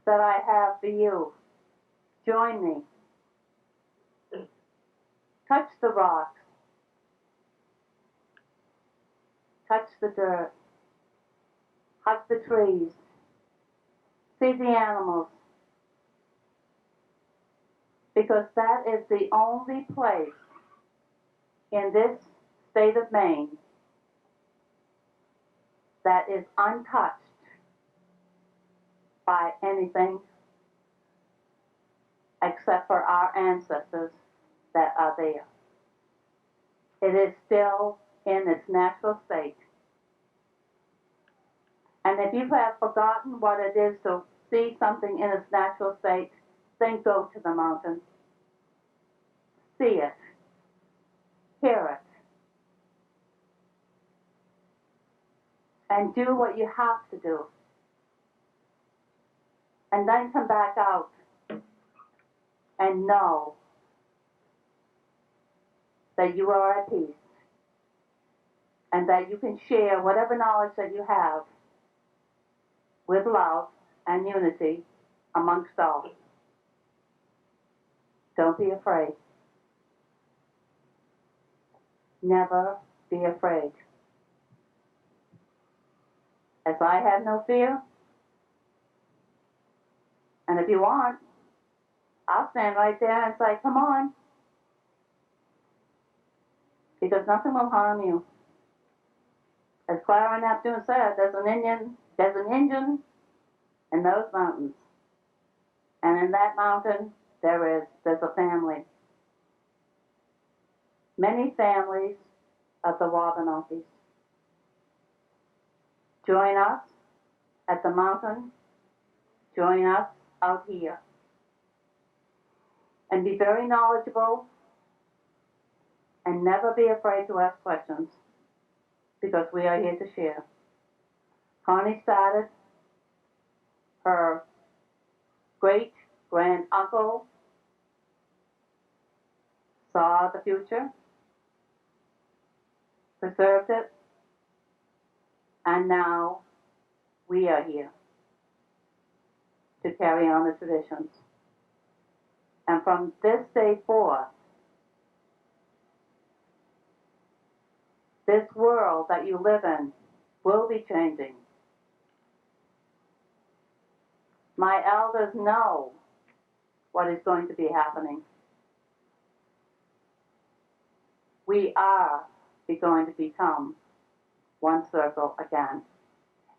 that I have for you. Join me. Touch the rocks. Touch the dirt. Hug the trees. See the animals. Because that is the only place in this state of Maine that is untouched by anything except for our ancestors that are there. It is still in its natural state. And if you have forgotten what it is to see something in its natural state, then go to the mountain. See it. Hear it. And do what you have to do. And then come back out and know that you are at peace and that you can share whatever knowledge that you have with love and unity amongst all. Don't be afraid. Never be afraid. As I have no fear, and if you want, I'll stand right there and say, come on. Because nothing will harm you. As Clara and Neptune said, there's an Indian in those mountains. And in that mountain, there's a family. Many families of the Wabanakis. Join us at the mountain. Join us out here. And be very knowledgeable and never be afraid to ask questions because we are here to share. Connie started. Her great-grand-uncle saw the future, preserved it, and now we are here to carry on the traditions. And from this day forth, this world that you live in will be changing. My elders know what is going to be happening. We are going to become one circle again.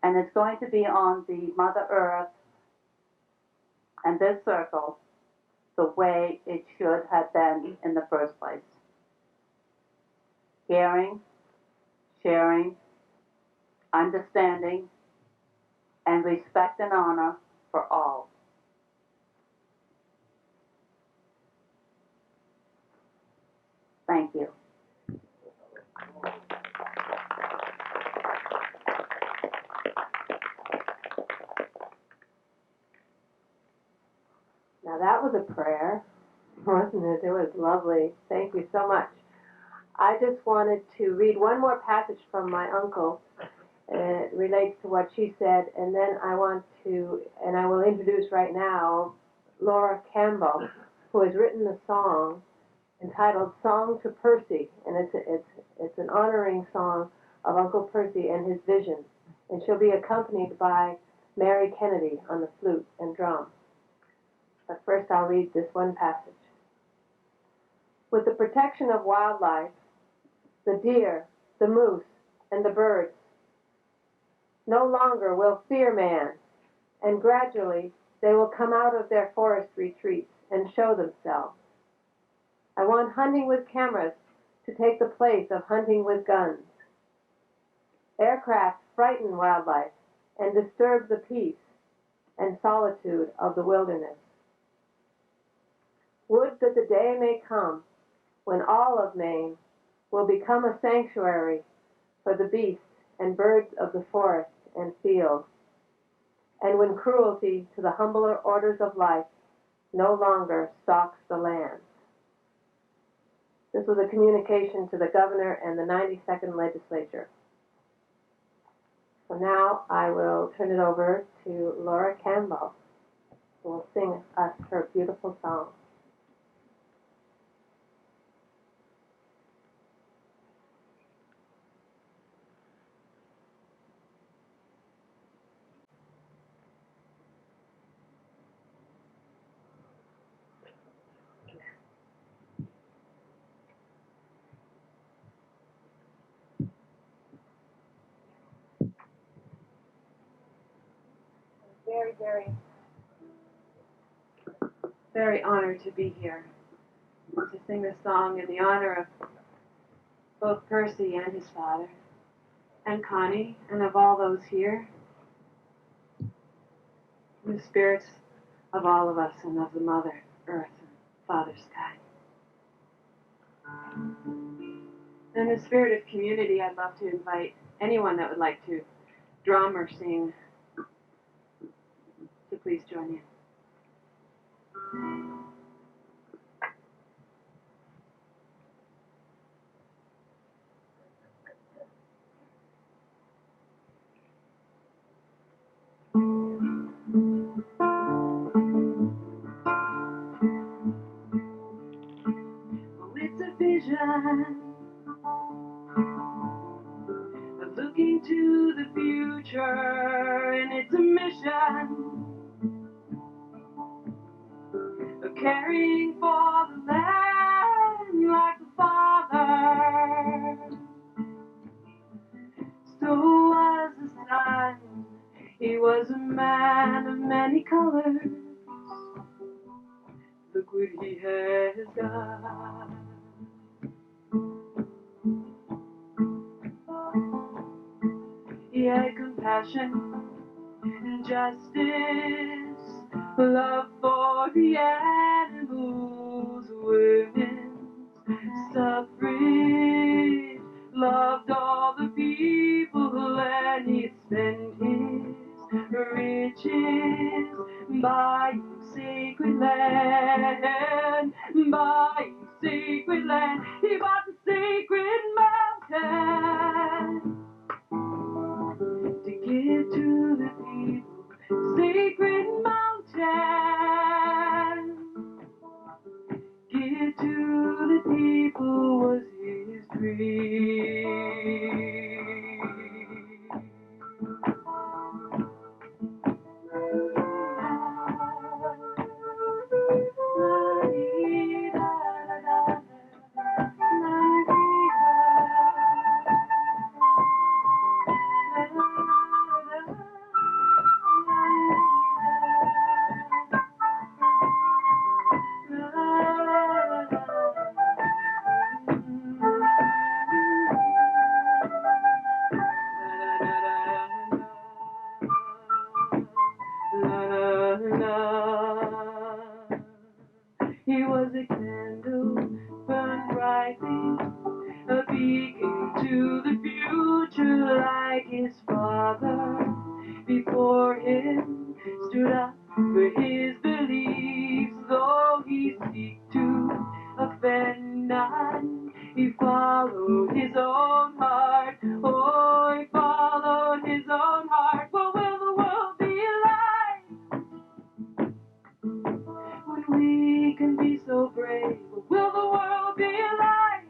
And it's going to be on the Mother Earth and this circle the way it should have been in the first place. Caring, sharing, understanding, and respect and honor for all. Thank you. Now that was a prayer. Wasn't it? It was lovely. Thank you so much. I just wanted to read one more passage from my uncle. It relates to what she said, and then I will introduce right now Laura Campbell, who has written a song entitled "Song to Percy," and it's an honoring song of Uncle Percy and his vision, and she'll be accompanied by Mary Kennedy on the flute and drum. But first I'll read this one passage. With the protection of wildlife, the deer, the moose, and the birds no longer will fear man, and gradually they will come out of their forest retreats and show themselves. I want hunting with cameras to take the place of hunting with guns. Aircraft frighten wildlife and disturb the peace and solitude of the wilderness. Would that the day may come when all of Maine will become a sanctuary for the beasts and birds of the forest and field, and when cruelty to the humbler orders of life no longer stalks the land. This was a communication to the governor and the 92nd legislature. So now I will turn it over to Laura Campbell, who will sing us her beautiful song. Very honored to be here to sing this song in the honor of both Percy and his father, and Connie, and of all those here, the spirits of all of us and of the Mother Earth and Father Sky. In the spirit of community, I'd love to invite anyone that would like to drum or sing to please join in. It's a vision of looking to the future, and it's a mission of caring for the land like the Father. So was the Son, he was a man of many colors. Look what he has done. He had compassion and justice, love for the animals, women's suffrage, loved all the people, and he spent his riches buying sacred land, buying sacred land. He bought the sacred mountain to give to the people, sacred mountain. Give to the people was his dream. He was a candle burned brightly, a beacon to the future, like his father. Before him stood up for his beliefs, though he seek to offend none. He followed his own heart. Oh, he followed his own heart. What will the world be like when we can be so brave? What will the world be like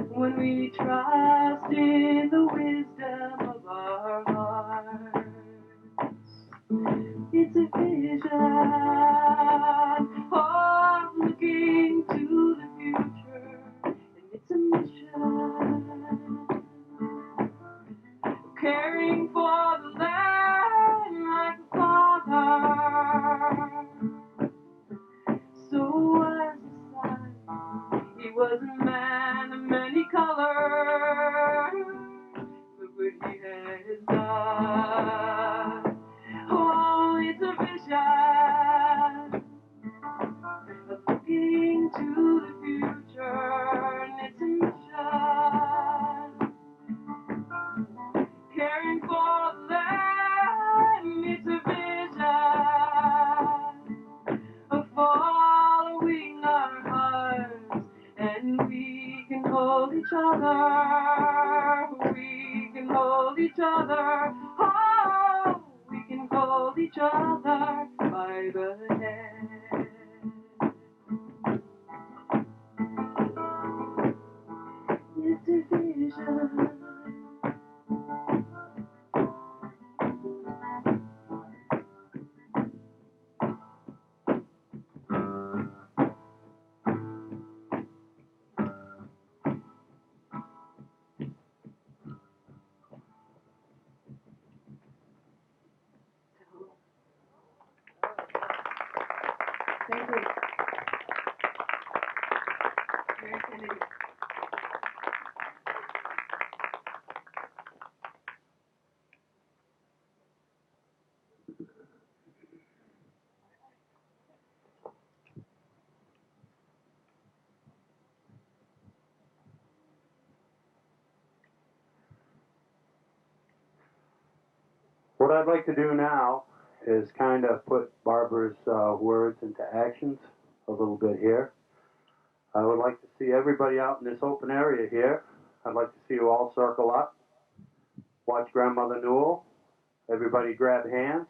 when we trust in the wisdom of our hearts? It's a vision of looking to the future, and it's a mission caring for the land like a father. So was the sun. He was a man of many colors. Look what he has done. Oh, it's a vision of looking to the future, and it's a mission caring for the land. It's a vision of following our hearts, and we can hold each other. We can hold each other. Oh, we can hold each other by the hand. It's a vision. Thank you. Very Kennedy. What I'd like to do now is kind of put Barbara's words into actions a little bit here. I would like to see everybody out in this open area here. I'd like to see you all circle up. Watch Grandmother Newell. Everybody grab hands.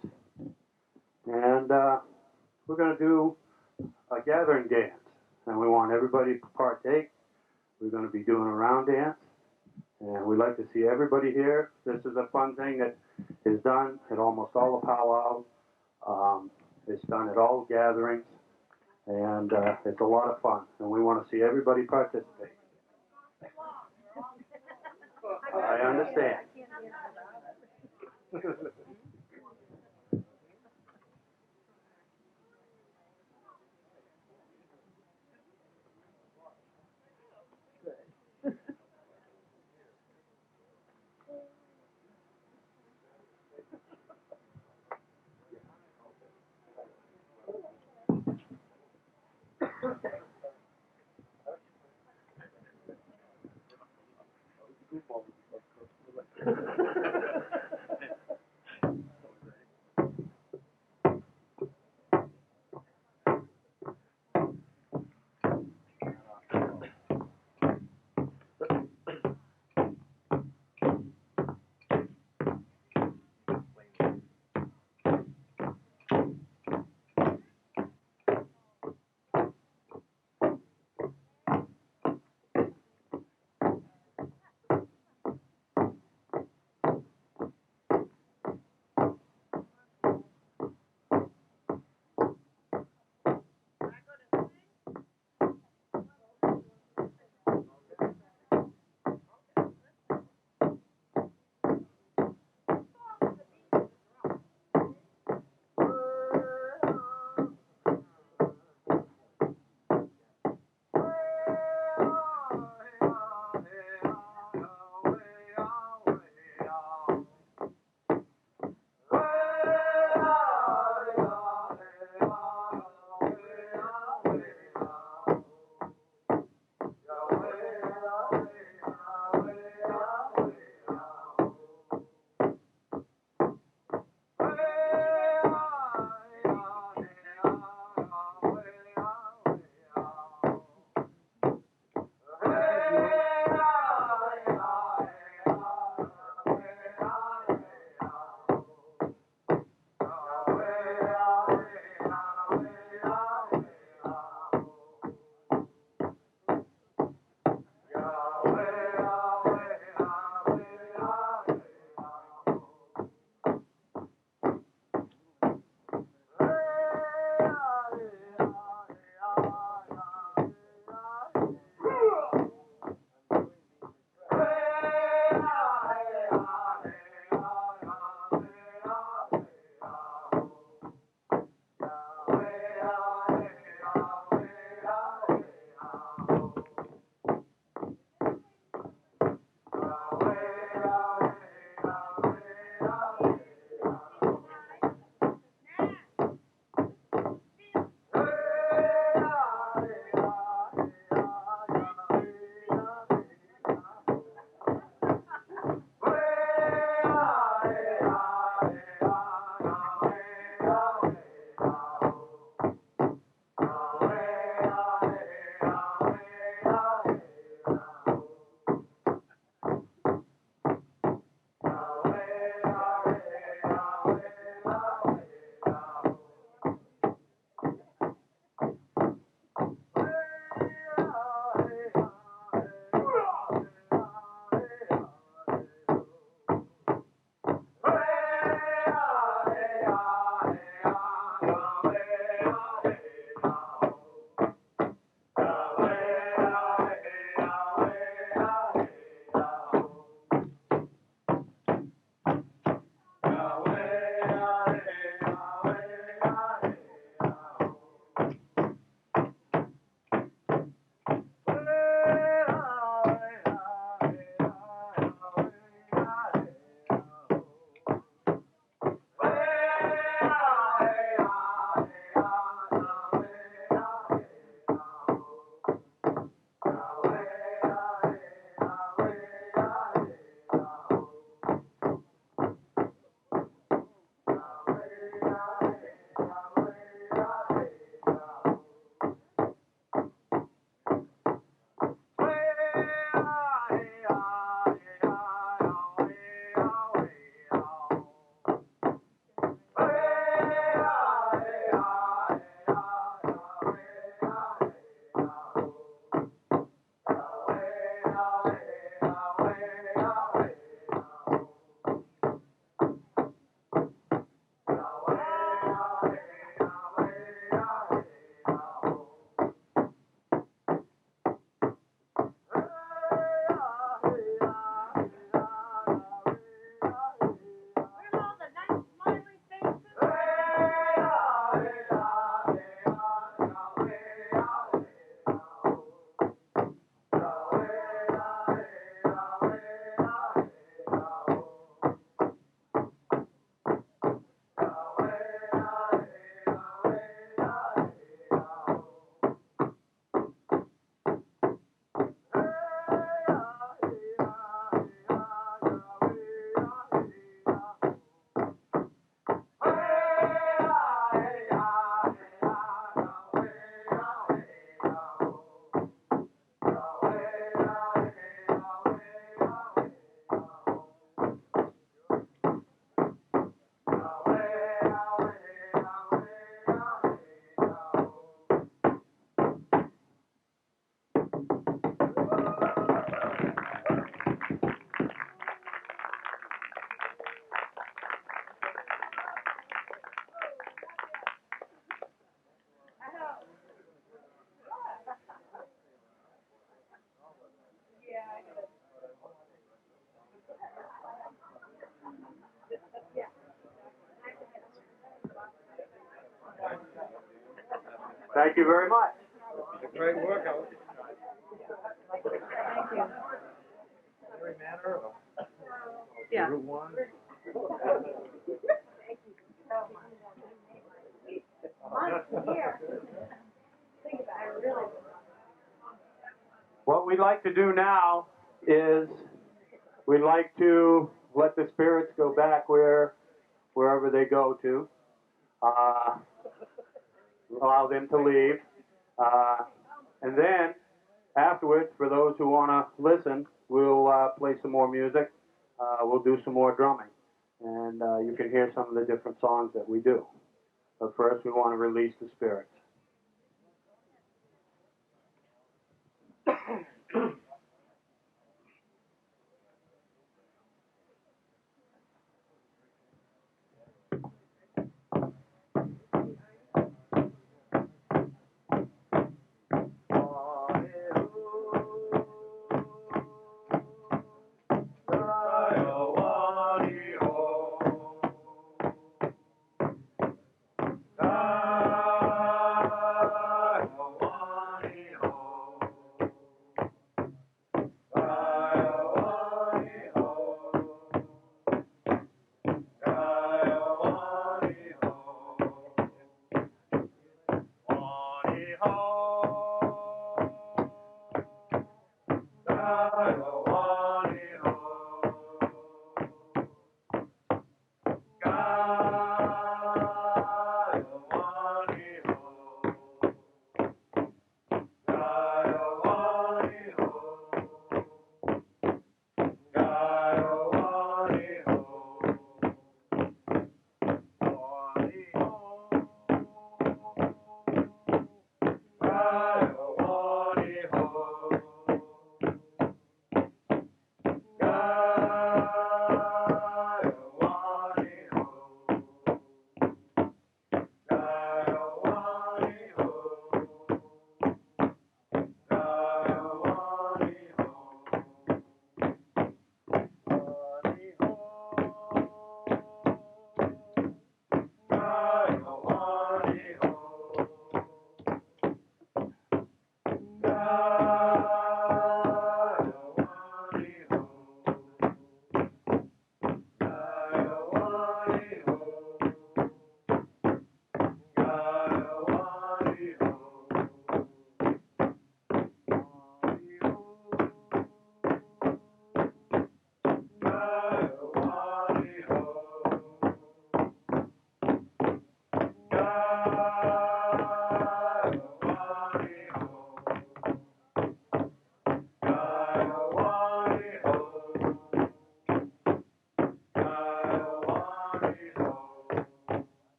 And we're going to do a gathering dance. And we want everybody to partake. We're going to be doing a round dance. And we'd like to see everybody here. This is a fun thing that is done at almost all the powwows. It's done at all gatherings. And it's a lot of fun. And we want to see everybody participate. I understand. Thank you very much. Great workout. Thank you. Every manner of Yeah. Route 1. What we'd like to do now is we'd like to let the spirits go back wherever they go to. Allow them to leave. And then afterwards, for those who want to listen, we'll play some more music. We'll do some more drumming. And you can hear some of the different songs that we do. But first, we want to release the spirits.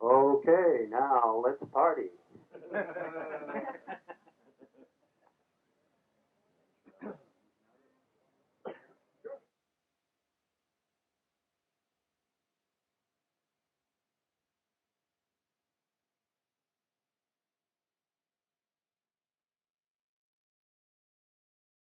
Okay, now let's party.